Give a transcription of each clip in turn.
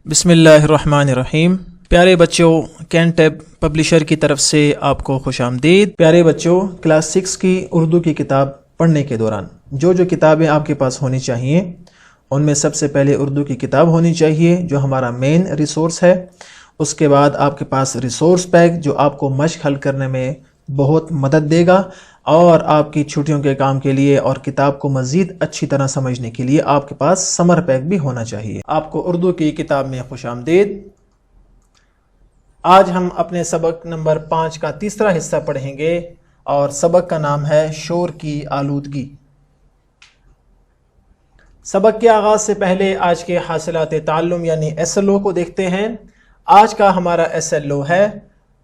بسم اللہ الرحمن الرحیم۔ پیارے بچوں، کینٹیب پبلشر کی طرف سے آپ کو خوش آمدید۔ پیارے بچوں، کلاس 6 کی اردو کی کتاب پڑھنے کے دوران جو کتابیں آپ کے پاس ہونی چاہیے ان میں سب سے پہلے اردو کی کتاب ہونی چاہیے جو ہمارا مین ریسورس ہے۔ اس کے بعد آپ کے پاس ریسورس پیک جو آپ کو مشق حل کرنے میں بہت مدد دے گا، اور آپ کی چھٹیوں کے کام کے لیے اور کتاب کو مزید اچھی طرح سمجھنے کے لیے آپ کے پاس سمر پیک بھی ہونا چاہیے۔ آپ کو اردو کی کتاب میں خوش آمدید۔ آج ہم اپنے سبق نمبر 5 کا تیسرا حصہ پڑھیں گے اور سبق کا نام ہے شور کی آلودگی۔ سبق کے آغاز سے پہلے آج کے حاصلات تعلم یعنی SLO کو دیکھتے ہیں۔ آج کا ہمارا SLO ہے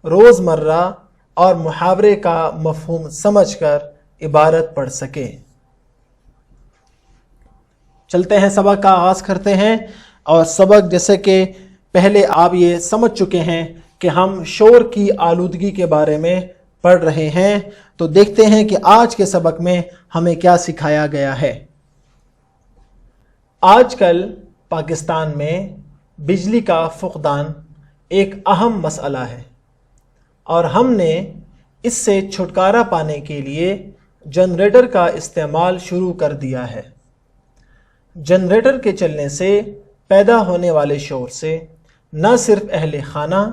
روزمرہ اور محاورے کا مفہوم سمجھ کر عبارت پڑھ سکے۔ چلتے ہیں، سبق کا آغاز کرتے ہیں۔ اور سبق جیسے کہ پہلے آپ یہ سمجھ چکے ہیں کہ ہم شور کی آلودگی کے بارے میں پڑھ رہے ہیں، تو دیکھتے ہیں کہ آج کے سبق میں ہمیں کیا سکھایا گیا ہے۔ آج کل پاکستان میں بجلی کا فقدان ایک اہم مسئلہ ہے، اور ہم نے اس سے چھٹکارا پانے کے لیے جنریٹر کا استعمال شروع کر دیا ہے۔ جنریٹر کے چلنے سے پیدا ہونے والے شور سے نہ صرف اہل خانہ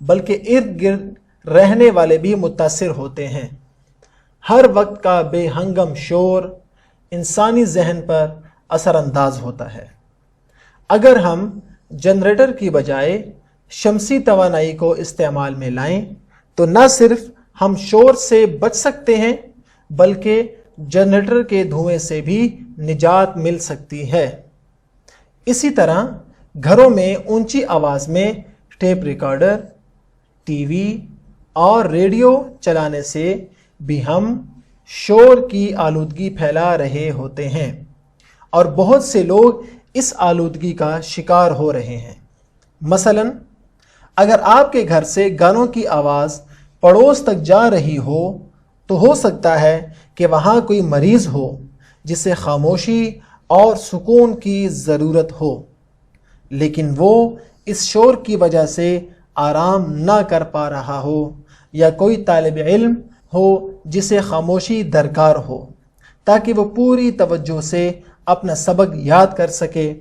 بلکہ ارد گرد رہنے والے بھی متاثر ہوتے ہیں۔ ہر وقت کا بے ہنگم شور انسانی ذہن پر اثر انداز ہوتا ہے۔ اگر ہم جنریٹر کی بجائے شمسی توانائی کو استعمال میں لائیں تو نہ صرف ہم شور سے بچ سکتے ہیں بلکہ جنریٹر کے دھوئیں سے بھی نجات مل سکتی ہے۔ اسی طرح گھروں میں اونچی آواز میں ٹیپ ریکارڈر، ٹی وی اور ریڈیو چلانے سے بھی ہم شور کی آلودگی پھیلا رہے ہوتے ہیں، اور بہت سے لوگ اس آلودگی کا شکار ہو رہے ہیں۔ مثلا اگر آپ کے گھر سے گانوں کی آواز پڑوس تک جا رہی ہو سکتا ہے کہ وہاں کوئی مریض ہو جسے خاموشی اور سکون کی ضرورت ہو، لیکن وہ اس شور کی وجہ سے آرام نہ کر پا رہا ہو، یا کوئی طالب علم ہو جسے خاموشی درکار ہو تاکہ وہ پوری توجہ سے اپنا سبق یاد کر سکے،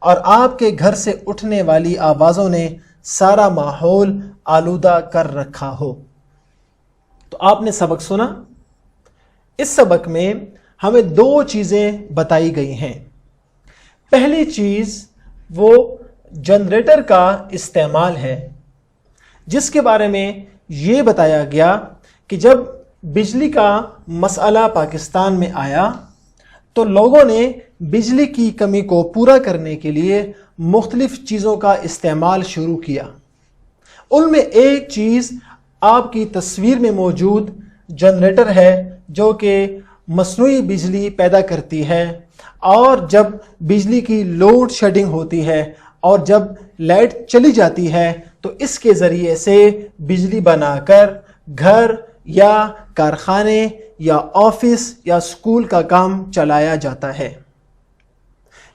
اور آپ کے گھر سے اٹھنے والی آوازوں نے سارا ماحول آلودہ کر رکھا ہو۔ تو آپ نے سبق سنا۔ اس سبق میں ہمیں 2 چیزیں بتائی گئی ہیں۔ پہلی چیز وہ جنریٹر کا استعمال ہے، جس کے بارے میں یہ بتایا گیا کہ جب بجلی کا مسئلہ پاکستان میں آیا تو لوگوں نے بجلی کی کمی کو پورا کرنے کے لیے مختلف چیزوں کا استعمال شروع کیا۔ ان میں ایک چیز آپ کی تصویر میں موجود جنریٹر ہے، جو کہ مصنوعی بجلی پیدا کرتی ہے، اور جب بجلی کی لوڈ شیڈنگ ہوتی ہے اور جب لائٹ چلی جاتی ہے تو اس کے ذریعے سے بجلی بنا کر گھر یا کارخانے یا آفس یا اسکول کا کام چلایا جاتا ہے۔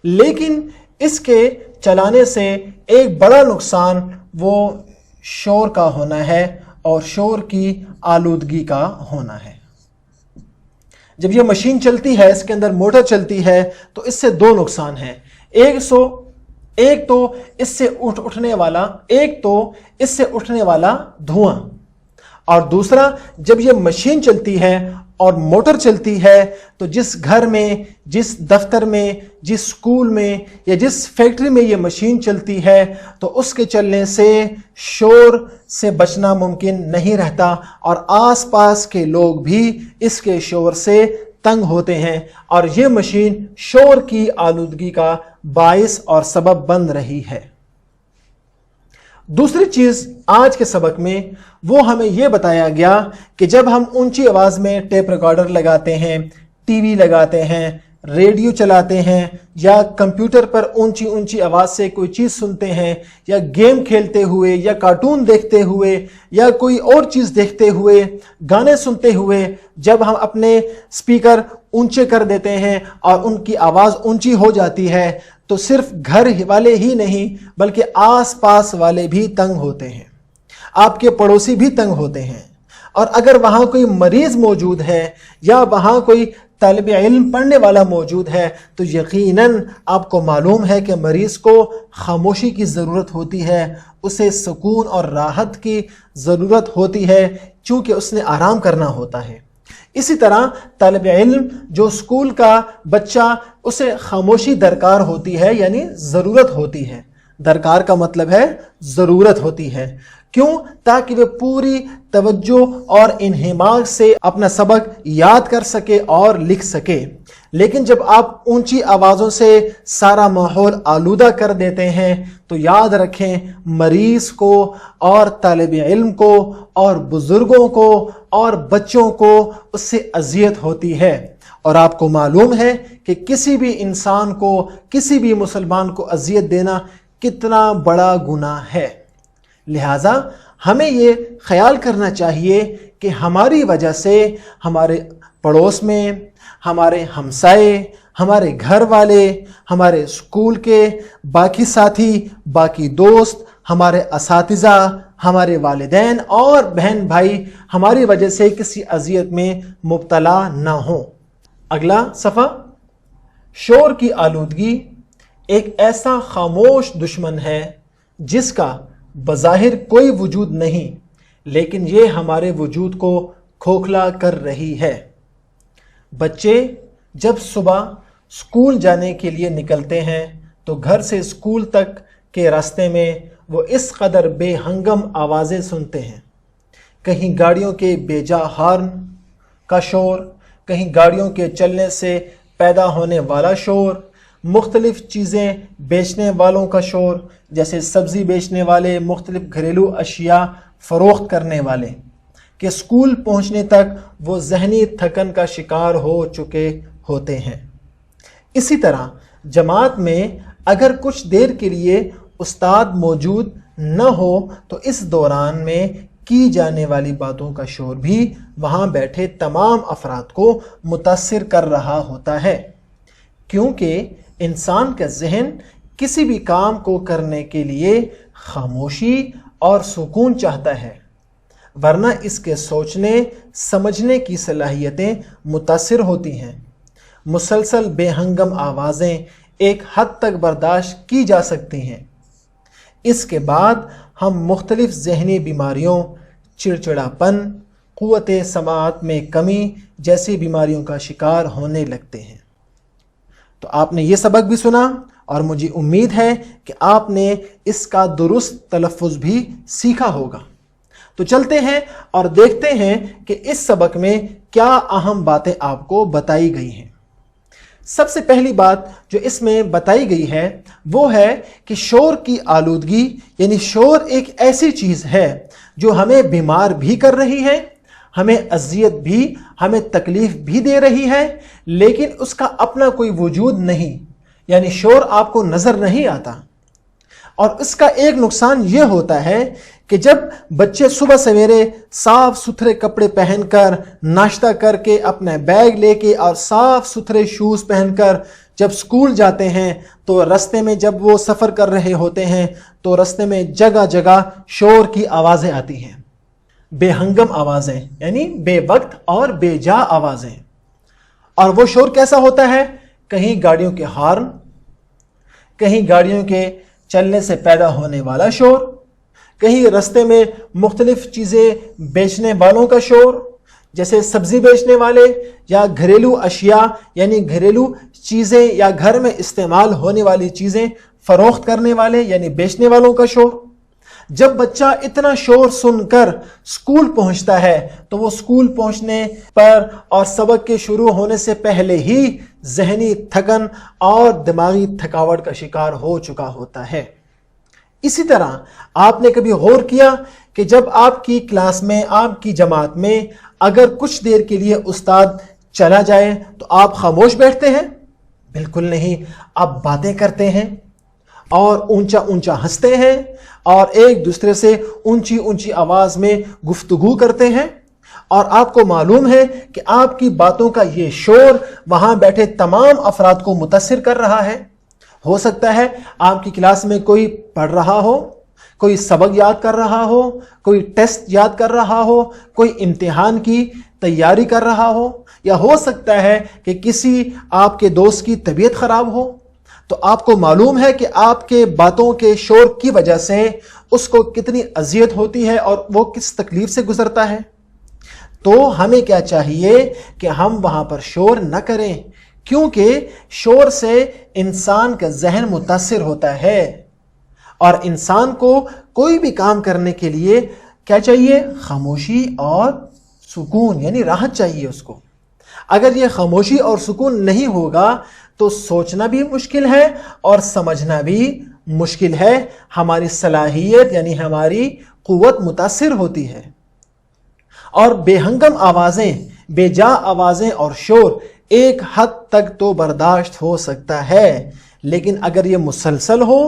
لیکن اس کے چلانے سے ایک بڑا نقصان وہ شور کا ہونا ہے، اور شور کی آلودگی کا ہونا ہے۔ جب یہ مشین چلتی ہے، اس کے اندر موٹر چلتی ہے، تو اس سے 2 نقصان ہیں۔ ایک تو اس سے اٹھنے والا دھواں، اور دوسرا جب یہ مشین چلتی ہے اور موٹر چلتی ہے تو جس گھر میں، جس دفتر میں، جس اسکول میں یا جس فیکٹری میں یہ مشین چلتی ہے تو اس کے چلنے سے شور سے بچنا ممکن نہیں رہتا، اور آس پاس کے لوگ بھی اس کے شور سے تنگ ہوتے ہیں، اور یہ مشین شور کی آلودگی کا باعث اور سبب بن رہی ہے۔ دوسری چیز آج کے سبق میں وہ ہمیں یہ بتایا گیا کہ جب ہم اونچی آواز میں ٹیپ ریکارڈر لگاتے ہیں، ٹی وی لگاتے ہیں، ریڈیو چلاتے ہیں، یا کمپیوٹر پر اونچی آواز سے کوئی چیز سنتے ہیں، یا گیم کھیلتے ہوئے، یا کارٹون دیکھتے ہوئے، یا کوئی اور چیز دیکھتے ہوئے، گانے سنتے ہوئے جب ہم اپنے سپیکر اونچے کر دیتے ہیں اور ان کی آواز اونچی ہو جاتی ہے تو صرف گھر والے ہی نہیں بلکہ آس پاس والے بھی تنگ ہوتے ہیں، آپ کے پڑوسی بھی تنگ ہوتے ہیں۔ اور اگر وہاں کوئی مریض موجود ہے یا وہاں کوئی طالب علم پڑھنے والا موجود ہے تو یقیناً آپ کو معلوم ہے کہ مریض کو خاموشی کی ضرورت ہوتی ہے، اسے سکون اور راحت کی ضرورت ہوتی ہے، چونکہ اس نے آرام کرنا ہوتا ہے۔ اسی طرح طالب علم جو اسکول کا بچہ، اسے خاموشی درکار ہوتی ہے، یعنی ضرورت ہوتی ہے۔ درکار کا مطلب ہے ضرورت ہوتی ہے۔ کیوں؟ تاکہ وہ پوری توجہ اور انہماک سے اپنا سبق یاد کر سکے اور لکھ سکے۔ لیکن جب آپ اونچی آوازوں سے سارا ماحول آلودہ کر دیتے ہیں تو یاد رکھیں، مریض کو اور طالب علم کو اور بزرگوں کو اور بچوں کو اس سے اذیت ہوتی ہے۔ اور آپ کو معلوم ہے کہ کسی بھی انسان کو، کسی بھی مسلمان کو اذیت دینا کتنا بڑا گناہ ہے۔ لہٰذا ہمیں یہ خیال کرنا چاہیے کہ ہماری وجہ سے ہمارے پڑوس میں، ہمارے ہمسائے، ہمارے گھر والے، ہمارے اسکول کے باقی ساتھی، باقی دوست، ہمارے اساتذہ، ہمارے والدین اور بہن بھائی ہماری وجہ سے کسی اذیت میں مبتلا نہ ہوں۔ اگلا صفحہ، شور کی آلودگی ایک ایسا خاموش دشمن ہے جس کا بظاہر کوئی وجود نہیں، لیکن یہ ہمارے وجود کو کھوکھلا کر رہی ہے۔ بچے جب صبح اسکول جانے کے لیے نکلتے ہیں تو گھر سے اسکول تک کے راستے میں وہ اس قدر بے ہنگم آوازیں سنتے ہیں، کہیں گاڑیوں کے بے جا ہارن کا شور، کہیں گاڑیوں کے چلنے سے پیدا ہونے والا شور، مختلف چیزیں بیچنے والوں کا شور، جیسے سبزی بیچنے والے، مختلف گھریلو اشیاء فروخت کرنے والے، کہ اسکول پہنچنے تک وہ ذہنی تھکن کا شکار ہو چکے ہوتے ہیں۔ اسی طرح جماعت میں اگر کچھ دیر کے لیے استاد موجود نہ ہو تو اس دوران میں کی جانے والی باتوں کا شور بھی وہاں بیٹھے تمام افراد کو متاثر کر رہا ہوتا ہے، کیونکہ انسان کا ذہن کسی بھی کام کو کرنے کے لیے خاموشی اور سکون چاہتا ہے، ورنہ اس کے سوچنے سمجھنے کی صلاحیتیں متاثر ہوتی ہیں۔ مسلسل بے ہنگم آوازیں ایک حد تک برداشت کی جا سکتی ہیں، اس کے بعد ہم مختلف ذہنی بیماریوں، چڑچڑاپن، قوت سماعت میں کمی جیسی بیماریوں کا شکار ہونے لگتے ہیں۔ تو آپ نے یہ سبق بھی سنا اور مجھے امید ہے کہ آپ نے اس کا درست تلفظ بھی سیکھا ہوگا۔ تو چلتے ہیں اور دیکھتے ہیں کہ اس سبق میں کیا اہم باتیں آپ کو بتائی گئی ہیں۔ سب سے پہلی بات جو اس میں بتائی گئی ہے وہ ہے کہ شور کی آلودگی، یعنی شور ایک ایسی چیز ہے جو ہمیں بیمار بھی کر رہی ہے، ہمیں اذیت بھی، ہمیں تکلیف بھی دے رہی ہے، لیکن اس کا اپنا کوئی وجود نہیں، یعنی شور آپ کو نظر نہیں آتا۔ اور اس کا ایک نقصان یہ ہوتا ہے کہ جب بچے صبح سویرے صاف ستھرے کپڑے پہن کر، ناشتہ کر کے، اپنا بیگ لے کے اور صاف ستھرے شوز پہن کر جب اسکول جاتے ہیں تو رستے میں جب وہ سفر کر رہے ہوتے ہیں تو رستے میں جگہ جگہ شور کی آوازیں آتی ہیں، بے ہنگم آوازیں، یعنی بے وقت اور بے جا آوازیں۔ اور وہ شور کیسا ہوتا ہے؟ کہیں گاڑیوں کے ہارن، کہیں گاڑیوں کے چلنے سے پیدا ہونے والا شور، کہیں رستے میں مختلف چیزیں بیچنے والوں کا شور، جیسے سبزی بیچنے والے یا گھریلو اشیاء یعنی گھریلو چیزیں یا گھر میں استعمال ہونے والی چیزیں فروخت کرنے والے یعنی بیچنے والوں کا شور۔ جب بچہ اتنا شور سن کر اسکول پہنچتا ہے تو وہ اسکول پہنچنے پر اور سبق کے شروع ہونے سے پہلے ہی ذہنی تھکن اور دماغی تھکاوٹ کا شکار ہو چکا ہوتا ہے۔ اسی طرح آپ نے کبھی غور کیا کہ جب آپ کی کلاس میں، آپ کی جماعت میں اگر کچھ دیر کے لیے استاد چلا جائے تو آپ خاموش بیٹھتے ہیں؟ بالکل نہیں، آپ باتیں کرتے ہیں اور اونچا اونچا ہنستے ہیں اور ایک دوسرے سے اونچی اونچی آواز میں گفتگو کرتے ہیں، اور آپ کو معلوم ہے کہ آپ کی باتوں کا یہ شور وہاں بیٹھے تمام افراد کو متاثر کر رہا ہے، ہو سکتا ہے آپ کی کلاس میں کوئی پڑھ رہا ہو، کوئی سبق یاد کر رہا ہو، کوئی ٹیسٹ یاد کر رہا ہو، کوئی امتحان کی تیاری کر رہا ہو، یا ہو سکتا ہے کہ کسی آپ کے دوست کی طبیعت خراب ہو، تو آپ کو معلوم ہے کہ آپ کے باتوں کے شور کی وجہ سے اس کو کتنی اذیت ہوتی ہے اور وہ کس تکلیف سے گزرتا ہے۔ تو ہمیں کیا چاہیے کہ ہم وہاں پر شور نہ کریں، کیونکہ شور سے انسان کا ذہن متاثر ہوتا ہے، اور انسان کو کوئی بھی کام کرنے کے لیے کیا چاہیے؟ خاموشی اور سکون، یعنی راحت چاہیے اس کو۔ اگر یہ خاموشی اور سکون نہیں ہوگا تو سوچنا بھی مشکل ہے اور سمجھنا بھی مشکل ہے، ہماری صلاحیت یعنی ہماری قوت متاثر ہوتی ہے۔ اور بے ہنگم آوازیں، بے جا آوازیں اور شور ایک حد تک تو برداشت ہو سکتا ہے، لیکن اگر یہ مسلسل ہو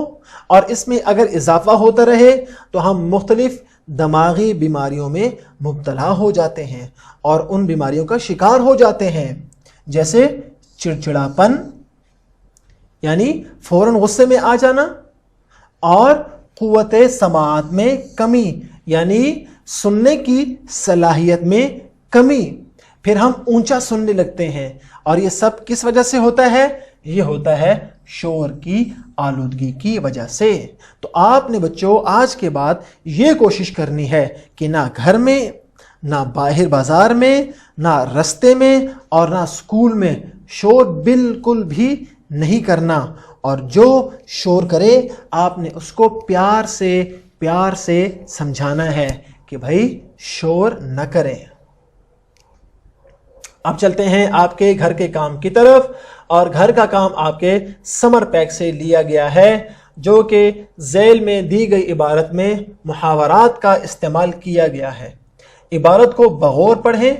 اور اس میں اگر اضافہ ہوتا رہے تو ہم مختلف دماغی بیماریوں میں مبتلا ہو جاتے ہیں اور ان بیماریوں کا شکار ہو جاتے ہیں، جیسے چڑچڑاپن یعنی فوراً غصے میں آ جانا، اور قوت سماعت میں کمی یعنی سننے کی صلاحیت میں کمی، پھر ہم اونچا سننے لگتے ہیں، اور یہ سب کس وجہ سے ہوتا ہے؟ یہ ہوتا ہے شور کی آلودگی کی وجہ سے۔ تو آپ نے بچوں آج کے بعد یہ کوشش کرنی ہے کہ نہ گھر میں، نہ باہر بازار میں، نہ رستے میں اور نہ اسکول میں شور بالکل بھی نہیں کرنا، اور جو شور کرے آپ نے اس کو پیار سے سمجھانا ہے کہ بھائی شور نہ کریں۔ اب چلتے ہیں آپ کے گھر کے کام کی طرف، اور گھر کا کام آپ کے سمر پیک سے لیا گیا ہے، جو کہ ذیل میں دی گئی عبارت میں محاورات کا استعمال کیا گیا ہے۔ عبارت کو بغور پڑھیں،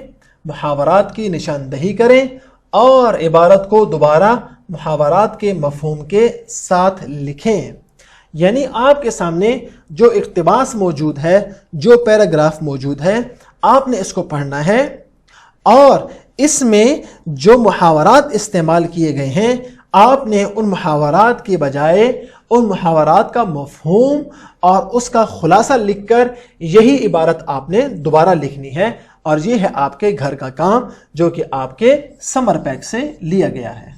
محاورات کی نشاندہی کریں، اور عبارت کو دوبارہ محاورات کے مفہوم کے ساتھ لکھیں۔ یعنی آپ کے سامنے جو اقتباس موجود ہے، جو پیراگراف موجود ہے، آپ نے اس کو پڑھنا ہے، اور اس میں جو محاورات استعمال کیے گئے ہیں آپ نے ان محاورات کے بجائے ان محاورات کا مفہوم اور اس کا خلاصہ لکھ کر یہی عبارت آپ نے دوبارہ لکھنی ہے، اور یہ ہے آپ کے گھر کا کام جو کہ آپ کے سمر پیک سے لیا گیا ہے۔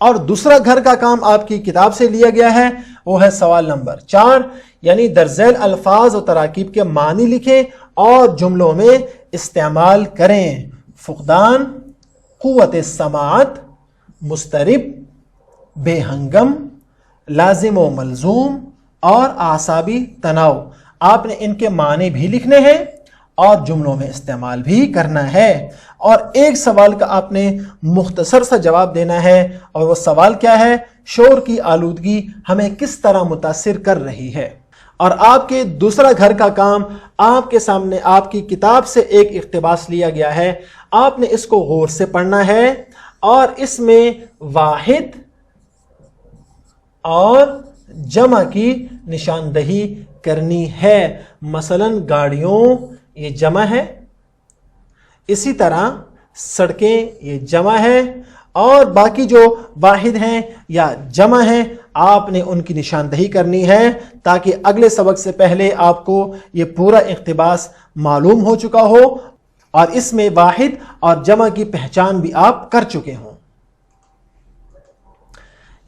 اور دوسرا گھر کا کام آپ کی کتاب سے لیا گیا ہے، وہ ہے سوال نمبر 4، یعنی درذیل الفاظ و تراکیب کے معنی لکھیں اور جملوں میں استعمال کریں۔ فقدان، قوت سماعت، مضطرب، بے ہنگم، لازم و ملزوم اور اعصابی تناؤ، آپ نے ان کے معنی بھی لکھنے ہیں اور جملوں میں استعمال بھی کرنا ہے، اور ایک سوال کا آپ نے مختصر سا جواب دینا ہے، اور وہ سوال کیا ہے؟ شور کی آلودگی ہمیں کس طرح متاثر کر رہی ہے۔ اور آپ کے دوسرا گھر کا کام، آپ کے سامنے آپ کی کتاب سے ایک اقتباس لیا گیا ہے، آپ نے اس کو غور سے پڑھنا ہے اور اس میں واحد اور جمع کی نشاندہی کرنی ہے۔ مثلا گاڑیوں یہ جمع ہے، اسی طرح سڑکیں یہ جمع ہے، اور باقی جو واحد ہیں یا جمع ہیں آپ نے ان کی نشاندہی کرنی ہے، تاکہ اگلے سبق سے پہلے آپ کو یہ پورا اقتباس معلوم ہو چکا ہو اور اس میں واحد اور جمع کی پہچان بھی آپ کر چکے ہوں۔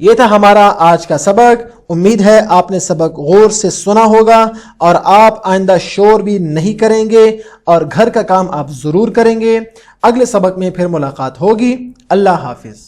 یہ تھا ہمارا آج کا سبق۔ امید ہے آپ نے سبق غور سے سنا ہوگا اور آپ آئندہ شور بھی نہیں کریں گے اور گھر کا کام آپ ضرور کریں گے۔ اگلے سبق میں پھر ملاقات ہوگی۔ اللہ حافظ۔